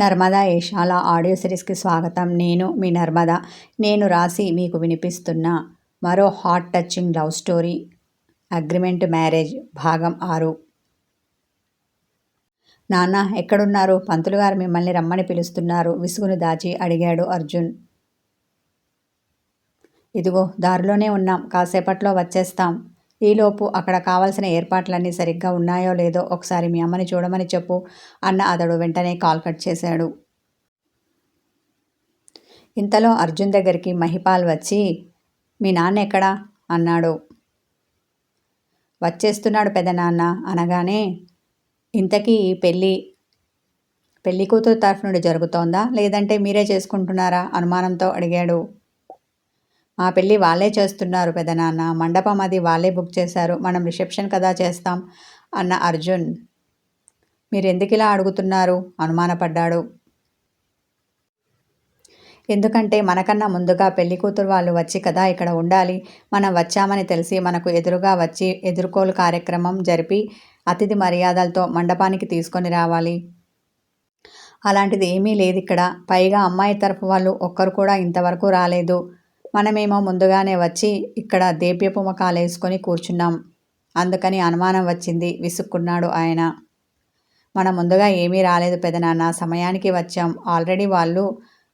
Narmada Eshala audio సిరీస్కి స్వాగతం. నేను మీ నర్మద. నేను రాసి మీకు వినిపిస్తున్న మరో heart touching love story agreement marriage భాగం 6. నాన్న ఎక్కడున్నారు? పంతులు గారు మిమ్మల్ని రమ్మని పిలుస్తున్నారు విసుగును దాచి అడిగాడు అర్జున్. ఇదిగో దారిలోనే ఉన్నాం, కాసేపట్లో వచ్చేస్తాం. ఈలోపు అక్కడ కావలసిన ఏర్పాట్లన్నీ సరిగ్గా ఉన్నాయో లేదో ఒకసారి మీ అమ్మని చూడమని చెప్పు అన్న అతడు వెంటనే కాల్ కట్ చేశాడు. ఇంతలో అర్జున్ దగ్గరికి మహిపాల్ వచ్చి, మీ నాన్న ఎక్కడా అన్నాడు. వచ్చేస్తున్నాడు పెదనాన్న అనగానే, ఇంతకీ ఈ పెళ్లి కూతురు తరఫు నుండి జరుగుతోందా లేదంటే మీరే చేసుకుంటున్నారా అనుమానంతో అడిగాడు. మా పెళ్ళి వాళ్ళే చేస్తున్నారు పెదనాన్న, మండపం అది వాళ్ళే బుక్ చేశారు, మనం రిసెప్షన్ కదా చేస్తాం అన్న అర్జున్. మీరెందుకు ఇలా అడుగుతున్నారు అనుమానపడ్డాడు. ఎందుకంటే మనకన్నా ముందుగా పెళ్లి కూతురు వాళ్ళు వచ్చి కదా ఇక్కడ ఉండాలి. మనం వచ్చామని తెలిసి మనకు ఎదురుగా వచ్చి ఎదుర్కోలు కార్యక్రమం జరిపి అతిథి మర్యాదలతో మండపానికి తీసుకొని రావాలి. అలాంటిది ఏమీ లేదు ఇక్కడ. పైగా అమ్మాయి తరఫు వాళ్ళు ఒక్కరు కూడా ఇంతవరకు రాలేదు. మనమేమో ముందుగానే వచ్చి ఇక్కడ దేప్యపు ముఖాలేసుకొని కూర్చున్నాం. అందుకని అనుమానం వచ్చింది విసుక్కున్నాడు ఆయన. మనం ముందుగా ఏమీ రాలేదు పెదనాన్న, సమయానికి వచ్చాం. ఆల్రెడీ వాళ్ళు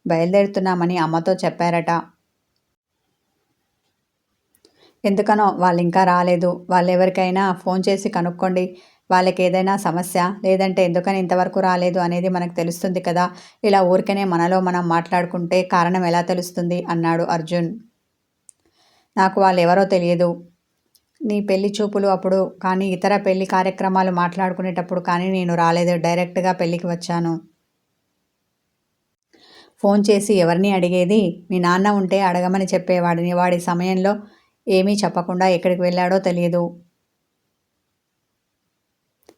బయలుదేరుతున్నామని అమ్మతో చెప్పారట. ఎందుకనో వాళ్ళు ఇంకా రాలేదు. వాళ్ళెవరికైనా ఫోన్ చేసి కనుక్కోండి. వాళ్ళకి ఏదైనా సమస్య లేదంటే ఎందుకని ఇంతవరకు రాలేదు అనేది మనకు తెలుస్తుంది కదా. ఇలా ఊరికనే మనలో మనం మాట్లాడుకుంటే కారణం ఎలా తెలుస్తుంది అన్నాడు అర్జున్. నాకు వాళ్ళు ఎవరో తెలియదు. నీ పెళ్లి చూపులు అప్పుడు కానీ ఇతర పెళ్లి కార్యక్రమాలు మాట్లాడుకునేటప్పుడు కానీ నేను రాలేదు. డైరెక్ట్గా పెళ్ళికి వచ్చాను. ఫోన్ చేసి ఎవరిని అడిగేది? మీ నాన్న ఉంటే అడగమని చెప్పేవాడిని. వాడి సమయంలో ఏమీ చెప్పకుండా ఎక్కడికి వెళ్ళాడో తెలియదు.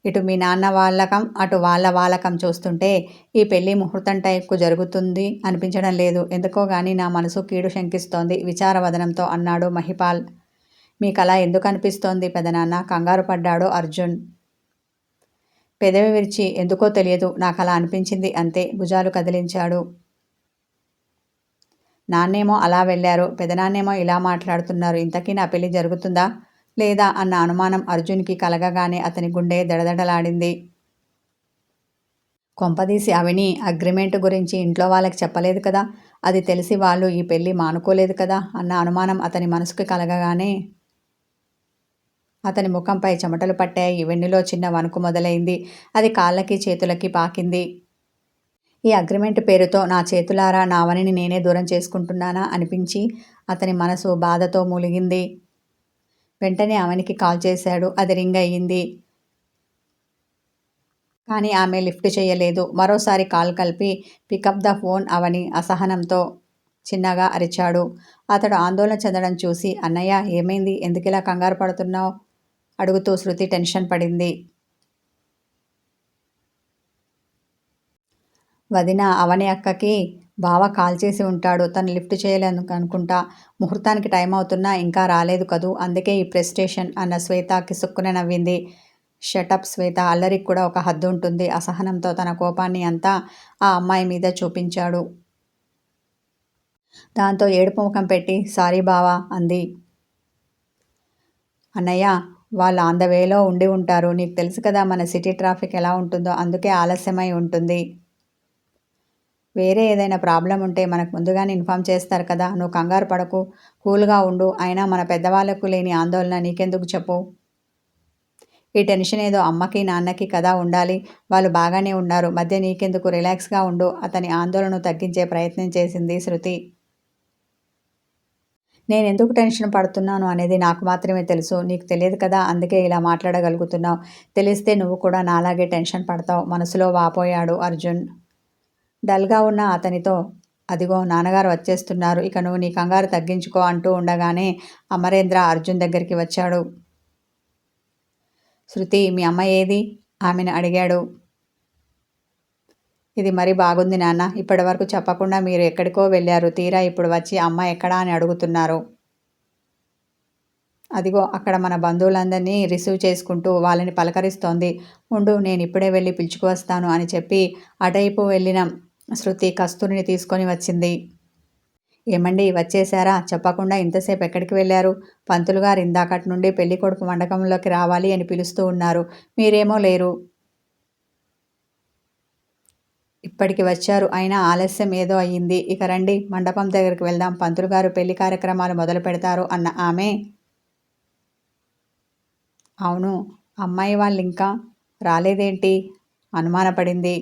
ఇటు మీ నాన్న వాళ్ళకం అటు వాళ్ళ వాళ్ళకం చూస్తుంటే ఈ పెళ్లి ముహూర్తం టైంకు జరుగుతుంది అనిపించడం లేదు. ఎందుకో గానీ నా మనసు కీడు శంకిస్తోంది విచారవదనంతో అన్నాడు మహిపాల్. మీకలా ఎందుకు అనిపిస్తోంది పెదనాన్న? కంగారు పడ్డాడు అర్జున్. పెదవి విరిచి ఎందుకో తెలియదు, నాకలా అనిపించింది అంతే భుజాలు కదిలించాడు. నాన్నేమో అలా వెళ్ళారు, పెదనాన్నేమో ఇలా మాట్లాడుతున్నారు. ఇంతకీ నా పెళ్లి జరుగుతుందా లేదా అన్న అనుమానం అర్జున్కి కలగగానే అతని గుండె దడదడలాడింది. కొంపదీసి అవిని అగ్రిమెంట్ గురించి ఇంట్లో వాళ్ళకి చెప్పలేదు కదా. అది తెలిసి వాళ్ళు ఈ పెళ్లి మానుకోలేదు కదా అన్న అనుమానం అతని మనసుకి కలగగానే అతని ముఖంపై చెమటలు పట్టాయి. వెన్నులో చిన్న వణుకు మొదలైంది. అది కాళ్ళకి చేతులకి పాకింది. ఈ అగ్రిమెంట్ పేరుతో నా చేతులారా నా అవనిని నేనే దూరం చేసుకుంటున్నానా అనిపించి అతని మనసు బాధతో మూలిగింది. వెంటనే అవనికి కాల్ చేశాడు. అది రింగ్ అయ్యింది. కానీ ఆమె లిఫ్ట్ చేయలేదు. మరోసారి కాల్ కలిపి పికప్ ద ఫోన్ అవని అసహనంతో చిన్నగా అరిచాడు. అతడు ఆందోళన చెందడం చూసి, అన్నయ్య ఏమైంది, ఎందుకిలా కంగారు పడుతున్నావు అడుగుతూ శృతి టెన్షన్ పడింది. వదిన అవని అక్కకి బావ కాల్ చేసి ఉంటాడు. తను లిఫ్ట్ చేయలేదు అనుకుంటా. ముహూర్తానికి టైం అవుతున్నా ఇంకా రాలేదు కదూ, అందుకే ఈ ప్రెస్టేషన్ అన్న శ్వేత కిసుక్కున నవ్వింది. షటప్ శ్వేత, అల్లరికి కూడా ఒక హద్దు ఉంటుంది. అసహనంతో తన కోపాన్ని అంతా ఆ అమ్మాయి మీద చూపించాడు. దాంతో ఏడుపు ముఖం పెట్టి సారీ బావా అంది. అన్నయ్య వాళ్ళు ఆన్ ద వేలో ఉండి ఉంటారు. నీకు తెలుసు కదా మన సిటీ ట్రాఫిక్ ఎలా ఉంటుందో, అందుకే ఆలస్యమై ఉంటుంది. వేరే ఏదైనా ప్రాబ్లం ఉంటే మనకు ముందుగానే ఇన్ఫామ్ చేస్తారు కదా. నువ్వు కంగారు పడకు, కూల్గా ఉండు. అయినా మన పెద్దవాళ్లకు లేని ఆందోళన నీకెందుకు చెప్పు. ఈ టెన్షన్ ఏదో అమ్మకి నాన్నకి కదా ఉండాలి. వాళ్ళు బాగానే ఉన్నారు. మధ్య నీకెందుకు, రిలాక్స్గా ఉండు. అతని ఆందోళనను తగ్గించే ప్రయత్నం చేసింది శృతి. నేనెందుకు టెన్షన్ పడుతున్నాను అనేది నాకు మాత్రమే తెలుసు. నీకు తెలియదు కదా, అందుకే ఇలా మాట్లాడగలుగుతున్నావు. తెలిస్తే నువ్వు కూడా నాలాగే టెన్షన్ పడతావు మనసులో వాపోయాడు అర్జున్. డల్గా ఉన్న అతనితో, అదిగో నాన్నగారు వచ్చేస్తున్నారు, ఇక నువ్వు నీ కంగారు తగ్గించుకో అంటూ ఉండగానే అమరేంద్ర అర్జున్ దగ్గరికి వచ్చాడు. శృతి మీ అమ్మ ఏది ఆమెను అడిగాడు. ఇది మరి బాగుంది నాన్న, ఇప్పటి వరకు చెప్పకుండా మీరు ఎక్కడికో వెళ్ళారు, తీరా ఇప్పుడు వచ్చి అమ్మ ఎక్కడా అని అడుగుతున్నారు. అదిగో అక్కడ మన బంధువులందరినీ రిసీవ్ చేసుకుంటూ వాళ్ళని పలకరిస్తోంది. ఉండు నేనిప్పుడే వెళ్ళి పిలుచుకువస్తాను అని చెప్పి అటువైపు వెళ్ళిన శృతి కస్తూరిని తీసుకొని వచ్చింది. ఏమండి వచ్చేశారా? చెప్పకుండా ఇంతసేపు ఎక్కడికి వెళ్ళారు? పంతులు గారు ఇందాకటి నుండి పెళ్ళికొడుకు మండపంలోకి రావాలి అని పిలుస్తూ ఉన్నారు. మీరేమో లేరు. ఇప్పటికి వచ్చారు. అయినా ఆలస్యం ఏదో అయ్యింది. ఇక రండి మండపం దగ్గరికి వెళ్దాం. పంతులు గారు పెళ్లి కార్యక్రమాలు మొదలు పెడతారు అన్న ఆమె, అవును అమ్మాయి వాళ్ళింకా రాలేదేంటి? అనుమానపడింది.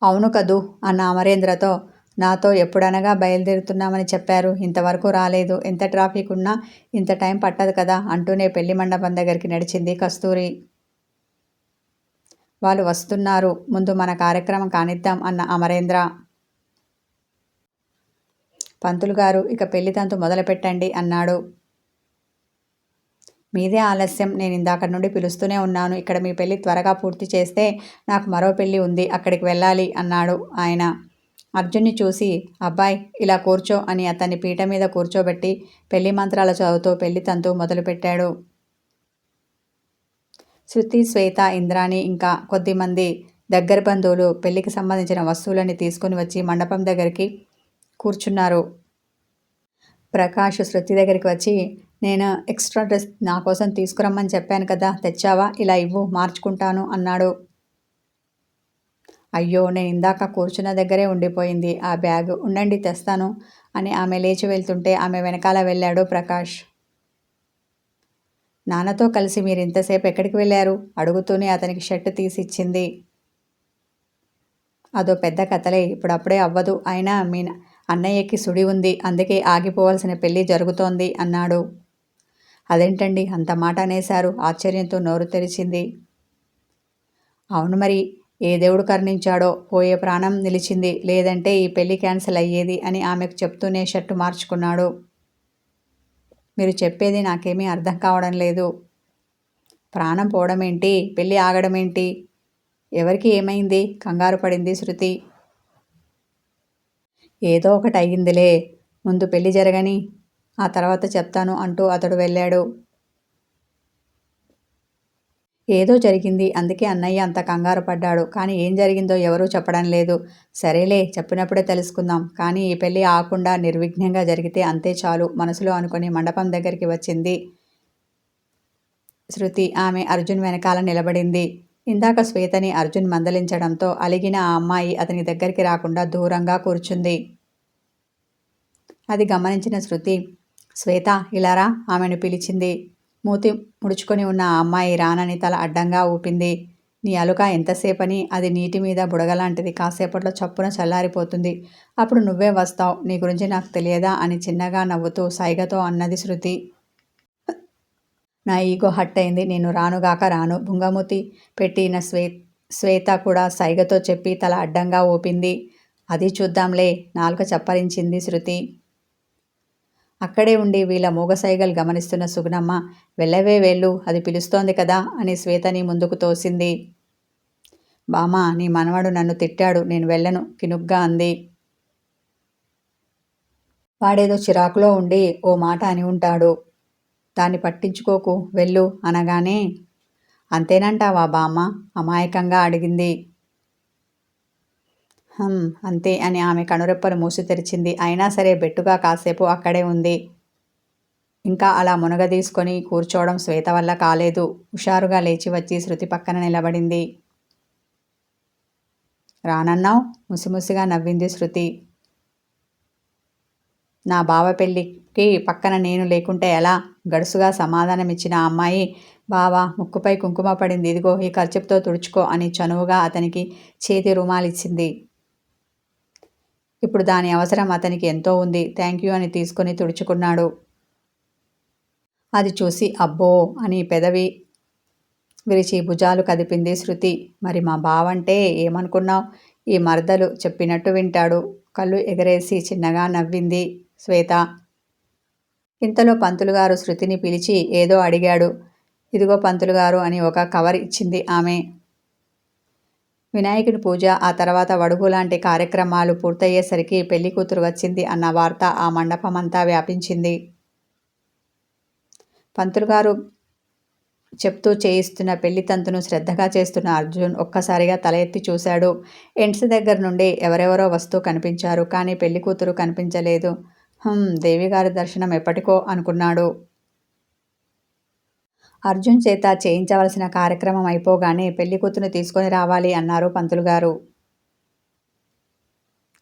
అవును కదూ అన్న అమరేంద్రతో, నాతో ఎప్పుడనగా బయలుదేరుతున్నామని చెప్పారు. ఇంతవరకు రాలేదు. ఎంత ట్రాఫిక్ ఉన్నా ఇంత టైం పట్టదు కదా అంటూనే పెళ్లి మండపం దగ్గరికి నడిచింది కస్తూరి. వాళ్ళు వస్తున్నారు. ముందు మన కార్యక్రమం కానిద్దాం అన్న అమరేంద్ర. పంతులు గారు ఇక పెళ్లి తంతు మొదలు పెట్టండి అన్నాడు. మీదే ఆలస్యం. నేను ఇందాక నుండి పిలుస్తూనే ఉన్నాను. ఇక్కడ మీ పెళ్లి త్వరగా పూర్తి చేస్తే నాకు మరో పెళ్లి ఉంది. అక్కడికి వెళ్ళాలి అన్నాడు ఆయన. అర్జున్ని చూసి, అబ్బాయ్ ఇలా కూర్చో అని అతన్ని పీట మీద కూర్చోబెట్టి పెళ్లి మంత్రాలు చదువుతూ పెళ్లి తంతు మొదలుపెట్టాడు. శృతి, శ్వేత, ఇంద్రాణి ఇంకా కొద్దిమంది దగ్గర బంధువులు పెళ్లికి సంబంధించిన వస్తువులని తీసుకుని వచ్చి మండపం దగ్గరికి కూర్చున్నారు. ప్రకాష్ శృతి దగ్గరికి వచ్చి, నేను ఎక్స్ట్రా డ్రెస్ నా కోసం తీసుకురమ్మని చెప్పాను కదా, తెచ్చావా? ఇలా ఇవ్వు, మార్చుకుంటాను అన్నాడు. అయ్యో నేను ఇందాక కూర్చున్న దగ్గరే ఉండిపోయింది ఆ బ్యాగ్, ఉండండి తెస్తాను అని ఆమె లేచి వెళ్తుంటే ఆమె వెనకాల వెళ్ళాడు ప్రకాష్. నాన్నతో కలిసి మీరు ఇంతసేపు ఎక్కడికి వెళ్ళారు? అడుగుతూనే అతనికి షర్ట్ తీసి ఇచ్చింది. అదో పెద్ద కథలే, ఇప్పుడప్పుడే అవ్వదు. అయినా మీ అన్నయ్యకి సుడి ఉంది, అందుకే ఆగిపోవాల్సిన పెళ్ళి జరుగుతోంది అన్నాడు. అదేంటండి అంత మాట అనేశారు? ఆశ్చర్యంతో నోరు తెరిచింది. అవును మరి, ఏ దేవుడు కరుణించాడో పోయే ప్రాణం నిలిచింది, లేదంటే ఈ పెళ్లి క్యాన్సిల్ అయ్యేది అని ఆమెకు చెప్తూనే షర్టు మార్చుకున్నాడు. మీరు చెప్పేది నాకేమీ అర్థం కావడం లేదు. ప్రాణం పోవడం ఏంటి, పెళ్ళి ఆగడం ఏంటి? ఎవరికి ఏమైంది? కంగారు పడింది శృతి. ఏదో ఒకటి అయ్యిందిలే, ముందు పెళ్లి జరగని ఆ తర్వాత చెప్తాను అంటూ అతడు వెళ్ళాడు. ఏదో జరిగింది, అందుకే అన్నయ్య అంత కంగారు పడ్డాడు. కానీ ఏం జరిగిందో ఎవరూ చెప్పడం లేదు. సరేలే, చెప్పినప్పుడే తెలుసుకుందాం. కానీ ఈ పెళ్ళి ఆకుండా నిర్విఘ్నంగా జరిగితే అంతే చాలు మనసులో అనుకుని మండపం దగ్గరికి వచ్చింది శృతి. ఆమె అర్జున్ వెనకాల నిలబడింది. ఇందాక శ్వేతని అర్జున్ మందలించడంతో అలిగిన ఆ అమ్మాయి అతని దగ్గరికి రాకుండా దూరంగా కూర్చుంది. అది గమనించిన శృతి, శ్వేత ఇలారా ఆమెను పిలిచింది. మూతి ముడుచుకొని ఉన్న ఆ అమ్మాయి రానని తల అడ్డంగా ఊపింది. నీ అలుక ఎంతసేపని? అది నీటి మీద బుడగలాంటిది, కాసేపట్లో చప్పున చల్లారిపోతుంది. అప్పుడు నువ్వే వస్తావు. నీ గురించి నాకు తెలియదా అని చిన్నగా నవ్వుతూ సైగతో అన్నది శృతి. నా ఈగో హట్ అయింది, నేను రానుగాక రాను. బుంగమూతి పెట్టిన శ్వేత కూడా సైగతో చెప్పి తల అడ్డంగా ఊపింది. అది చూద్దాంలే, నాలుక చప్పరించింది శృతి. అక్కడే ఉండి వీళ్ళ మూగసైగలు గమనిస్తున్న సుగుణమ్మ, వెళ్ళవే వెళ్ళు, అది పిలుస్తోంది కదా అని శ్వేతని ముందుకు తోసింది. బామా నీ మనవడు నన్ను తిట్టాడు, నేను వెళ్ళను కినుగ్గా అంది. వాడేదో చిరాకులో ఉండి ఓ మాట అని ఉంటాడు, దాన్ని పట్టించుకోకు, వెళ్ళు అనగానే. అంతేనంటావా బామ్మ? అమాయకంగా అడిగింది. అంతే అని ఆమె కనురెప్పలు మూసి తెరిచింది. అయినా సరే బెట్టుగా కాసేపు అక్కడే ఉంది. ఇంకా అలా మునగదీసుకొని కూర్చోవడం శ్వేత వల్ల కాలేదు. హుషారుగా లేచి వచ్చి శృతి పక్కన నిలబడింది. రానన్నావ్? ముసిముసిగా నవ్వింది శృతి. నా బావ పెళ్ళికి పక్కన నేను లేకుంటే ఎలా? గడుసుగా సమాధానమిచ్చిన ఆ అమ్మాయి, బావా ముక్కుపై కుంకుమ పడింది, ఇదిగో ఈ కర్చీప్తో తుడుచుకో అని చనువుగా అతనికి చేతి రుమాలిచ్చింది. ఇప్పుడు దాని అవసరం అతనికి ఎంతో ఉంది. థ్యాంక్ యూ అని తీసుకుని తుడుచుకున్నాడు. అది చూసి అబ్బో అని పెదవి విరిచి భుజాలు కదిపింది శృతి. మరి మా బావంటే ఏమనుకున్నావు? ఈ మరదలు చెప్పినట్టు వింటాడు. కళ్ళు ఎగరేసి చిన్నగా నవ్వింది శ్వేత. ఇంతలో పంతులుగారు శృతిని పిలిచి ఏదో అడిగాడు. ఇదిగో పంతులుగారు అని ఒక కవర్ ఇచ్చింది ఆమె. వినాయకుడి పూజ, ఆ తర్వాత వడుగు లాంటి కార్యక్రమాలు పూర్తయ్యేసరికి పెళ్లి కూతురు వచ్చింది అన్న వార్త ఆ మండపమంతా వ్యాపించింది. పంతులు గారు చెప్తూ చేయిస్తున్న పెళ్లి తంతును శ్రద్ధగా చేస్తున్న అర్జున్ ఒక్కసారిగా తల ఎత్తి చూశాడు. ఎంట్స్ దగ్గర నుండి ఎవరెవరో వస్తూ కనిపించారు. కానీ పెళ్లి కూతురు కనిపించలేదు. దేవిగారి దర్శనం ఎప్పటికో అనుకున్నాడు. అర్జున్ చేత చేయించవలసిన కార్యక్రమం అయిపోగానే పెళ్లి కూతురుని తీసుకొని రావాలి అన్నారు పంతులు గారు.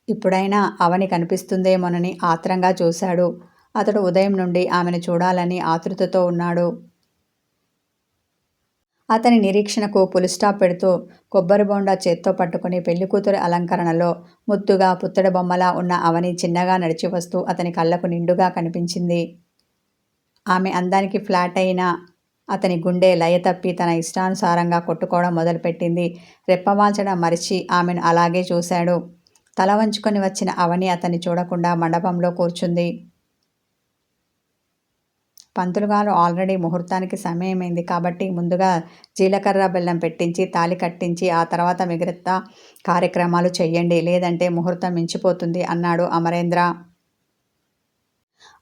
ఇప్పుడైనా అవని కనిపిస్తుందేమోనని ఆత్రంగా చూశాడు. అతడు ఉదయం నుండి ఆమెను చూడాలని ఆతృతతో ఉన్నాడు. అతని నిరీక్షణకు పులిస్టాప్ పెడుతూ కొబ్బరి బోండా చేత్తో పట్టుకుని పెళ్లికూతురి అలంకరణలో ముద్దుగా పుత్తడి బొమ్మలా ఉన్న అవని చిన్నగా నడిచి వస్తూ అతని కళ్ళకు నిండుగా కనిపించింది. ఆమె అందానికి ఫ్లాట్ అయిన అతని గుండె లయ తప్పి తన ఇష్టానుసారంగా కొట్టుకోవడం మొదలుపెట్టింది. రెప్పవాల్చడం మరిచి ఆమెను అలాగే చూశాడు. తల వంచుకొని వచ్చిన అవని అతన్ని చూడకుండా మండపంలో కూర్చుంది. పంతులుగారు ఆల్రెడీ ముహూర్తానికి సమయమైంది కాబట్టి ముందుగా జీలకర్ర బెల్లం పెట్టించి తాళి కట్టించి ఆ తర్వాత మిగతా కార్యక్రమాలు చెయ్యండి, లేదంటే ముహూర్తం మించిపోతుంది అన్నాడు అమరేంద్ర.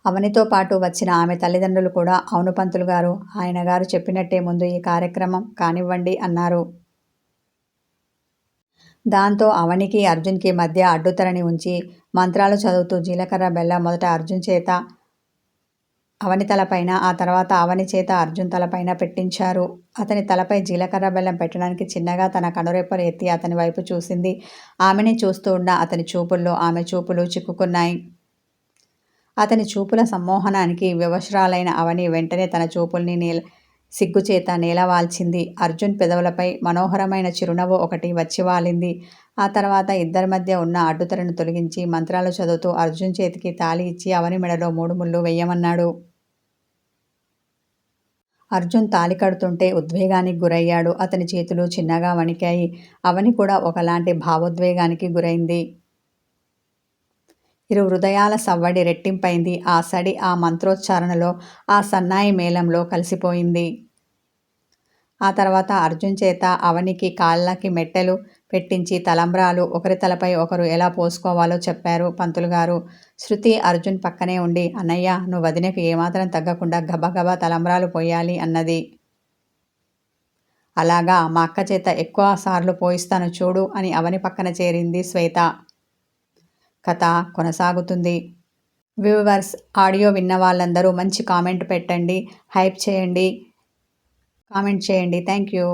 అవనితో పాటు వచ్చిన ఆమె తల్లిదండ్రులు కూడా అవును పంతులు గారు, ఆయన గారు చెప్పినట్టే ముందు ఈ కార్యక్రమం కానివ్వండి అన్నారు. దాంతో అవనికి అర్జున్కి మధ్య అడ్డుతరని ఉంచి మంత్రాలు చదువుతూ జీలకర్ర బెల్లం మొదట అర్జున్ చేత అవని తలపైన, ఆ తర్వాత అవని చేత అర్జున్ తలపైన పెట్టించారు. అతని తలపై జీలకర్ర బెల్లం పెట్టడానికి చిన్నగా తన కనురెప్పలు ఎత్తి అతని వైపు చూసింది. ఆమెని చూస్తూ ఉన్న అతని చూపుల్లో ఆమె చూపులు చిక్కుకున్నాయి. అతని చూపుల సమ్మోహనానికి వివశురాలైన అవని వెంటనే తన చూపుల్ని సిగ్గుచేత నేలవాల్చింది. అర్జున్ పెదవులపై మనోహరమైన చిరునవ్వు ఒకటి వచ్చి వాలింది. ఆ తర్వాత ఇద్దరి మధ్య ఉన్న అడ్డుతెరను తొలగించి మంత్రాలు చదువుతూ అర్జున్ చేతికి తాళి ఇచ్చి అవని మెడలో 3 ముళ్ళు వెయ్యమన్నాడు. అర్జున్ తాళి కడుతుంటే ఉద్వేగానికి గురయ్యాడు. అతని చేతులు చిన్నగా వణికాయి. అవని కూడా ఒకలాంటి భావోద్వేగానికి గురైంది. ఇరు హృదయాల సవ్వడి రెట్టింపైంది. ఆ సడి ఆ మంత్రోచ్చారణలో, ఆ సన్నాయి మేళంలో కలిసిపోయింది. ఆ తర్వాత అర్జున్ చేత అవనికి కాళ్ళకి మెట్టెలు పెట్టించి తలంబ్రాలు ఒకరి తలపై ఒకరు ఎలా పోసుకోవాలో చెప్పారు పంతులుగారు. శృతి అర్జున్ పక్కనే ఉండి, అన్నయ్య, నువ్వు వదినకు ఏమాత్రం తగ్గకుండా గబగబా తలంబ్రాలు పోయాలి అన్నది. అలాగా, మా అక్క చేత ఎక్కువ సార్లు పోయిస్తాను చూడు అని అవని పక్కన చేరింది శ్వేత. కథ కొనసాగుతుంది. వ్యూవర్స్, ఆడియో విన్న వాళ్ళందరూ మంచి కామెంట్ పెట్టండి, హైప్ చేయండి, కామెంట్ చేయండి. Thank you.